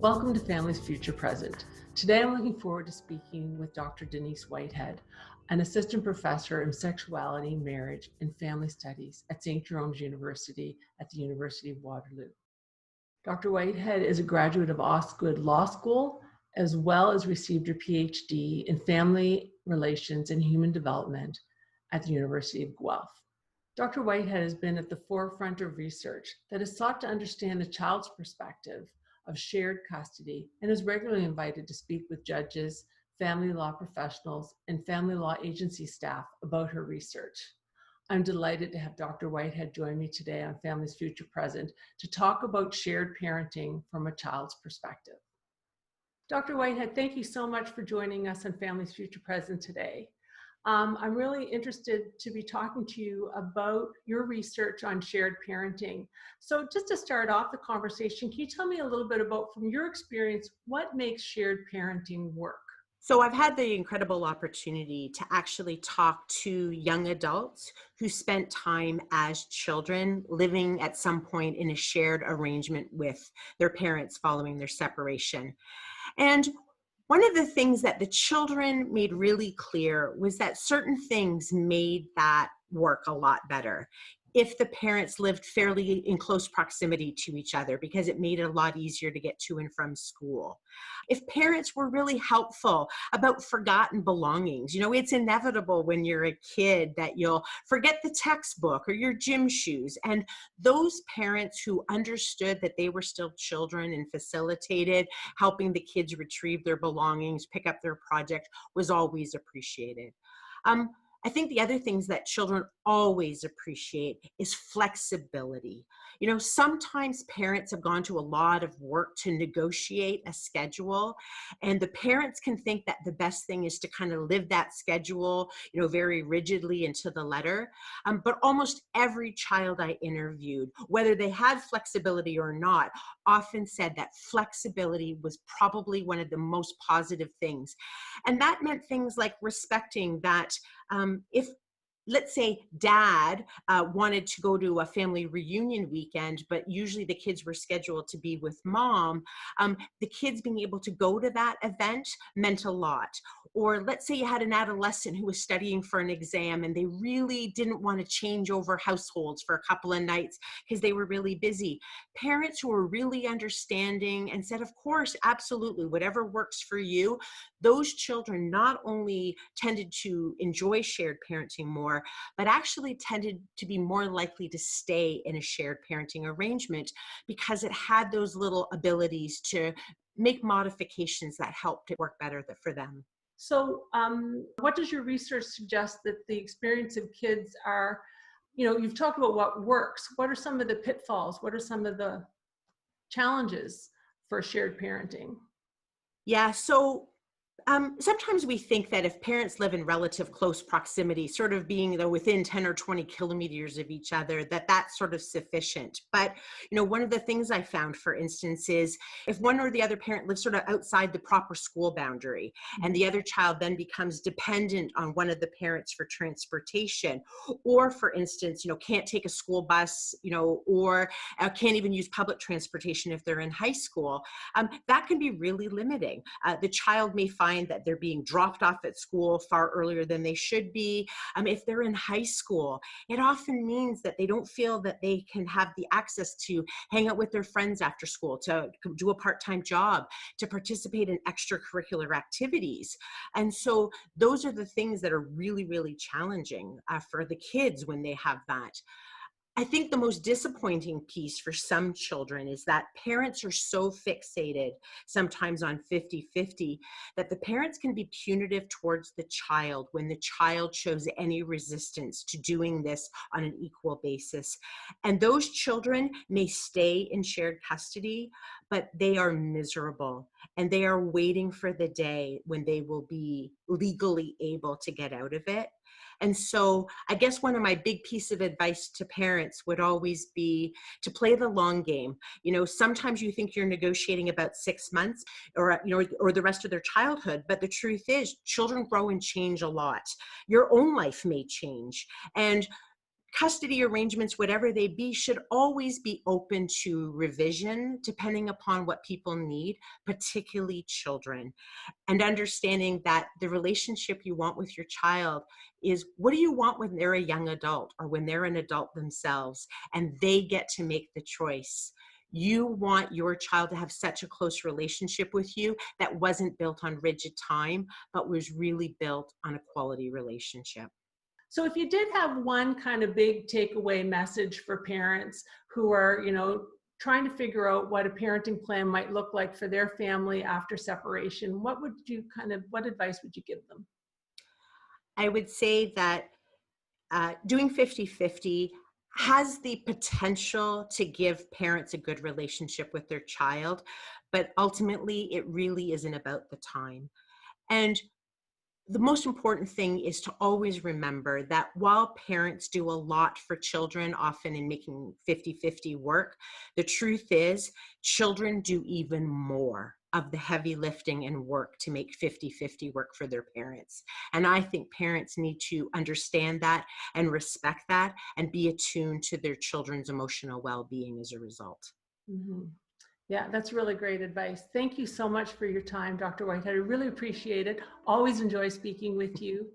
Welcome to Families Future Present. Today I'm looking forward to speaking with Dr. Denise Whitehead, an assistant professor in sexuality, marriage, and family studies at St. Jerome's University at the University of Waterloo. Dr. Whitehead is a graduate of Osgood Law School, as well as received her PhD in family relations and human development at the University of Guelph. Dr. Whitehead has been at the forefront of research that has sought to understand the child's perspective of shared custody and is regularly invited to speak with judges, family law professionals, and family law agency staff about her research. I'm delighted to have Dr. Whitehead join me today on Families Future Present to talk about shared parenting from a child's perspective. Dr. Whitehead, thank you so much for joining us on Families Future Present today. I'm really interested to be talking to you about your research on shared parenting. So just to start off the conversation, can you tell me a little bit about, from your experience, what makes shared parenting work? So I've had the incredible opportunity to actually talk to young adults who spent time as children living at some point in a shared arrangement with their parents following their separation. And one of the things that the children made really clear was that certain things made that work a lot better if the parents lived fairly in close proximity to each other, because it made it a lot easier to get to and from school. If parents were really helpful about forgotten belongings, it's inevitable when you're a kid that you'll forget the textbook or your gym shoes. And those parents who understood that they were still children and facilitated helping the kids retrieve their belongings, pick up their project, was always appreciated. I think the other things that children always appreciate is flexibility. Sometimes parents have gone to a lot of work to negotiate a schedule, and the parents can think that the best thing is to kind of live that schedule, very rigidly and to the letter. But almost every child I interviewed, whether they had flexibility or not, often said that flexibility was probably one of the most positive things. And that meant things like respecting that if, let's say, dad wanted to go to a family reunion weekend, but usually the kids were scheduled to be with mom, the kids being able to go to that event meant a lot. Or let's say you had an adolescent who was studying for an exam and they really didn't want to change over households for a couple of nights because they were really busy. Parents who were really understanding and said, of course, absolutely, whatever works for you. Those children not only tended to enjoy shared parenting more, but actually tended to be more likely to stay in a shared parenting arrangement because it had those little abilities to make modifications that helped it work better for them. So what does your research suggest that the experience of kids are, you've talked about what works. What are some of the pitfalls? What are some of the challenges for shared parenting? Yeah, so sometimes we think that if parents live in relative close proximity, sort of being within 10 or 20 kilometers of each other, that's sort of sufficient. But, one of the things I found, for instance, is if one or the other parent lives sort of outside the proper school boundary and the other child then becomes dependent on one of the parents for transportation, or, for instance, can't take a school bus, or can't even use public transportation if they're in high school, that can be really limiting. The child may find that they're being dropped off at school far earlier than they should be. If they're in high school, it often means that they don't feel that they can have the access to hang out with their friends after school, to do a part-time job, to participate in extracurricular activities. And so those are the things that are really, really challenging for the kids when they have that. I think the most disappointing piece for some children is that parents are so fixated sometimes on 50-50 that the parents can be punitive towards the child when the child shows any resistance to doing this on an equal basis. And those children may stay in shared custody, but they are miserable and they are waiting for the day when they will be legally able to get out of it. And so I guess one of my big piece of advice to parents would always be to play the long game. Sometimes you think you're negotiating about 6 months or the rest of their childhood, but the truth is children grow and change a lot. Your own life may change. And custody arrangements, whatever they be, should always be open to revision depending upon what people need, particularly children. And understanding that the relationship you want with your child is, what do you want when they're a young adult or when they're an adult themselves and they get to make the choice. You want your child to have such a close relationship with you that wasn't built on rigid time, but was really built on a quality relationship. So if you did have one kind of big takeaway message for parents who are, trying to figure out what a parenting plan might look like for their family after separation, what advice would you give them? I would say that doing 50-50 has the potential to give parents a good relationship with their child, but ultimately it really isn't about the time. And the most important thing is to always remember that while parents do a lot for children, often in making 50-50 work, the truth is children do even more of the heavy lifting and work to make 50-50 work for their parents. And I think parents need to understand that and respect that and be attuned to their children's emotional well-being as a result. Mm-hmm. Yeah, that's really great advice. Thank you so much for your time, Dr. Whitehead. I really appreciate it. Always enjoy speaking with you.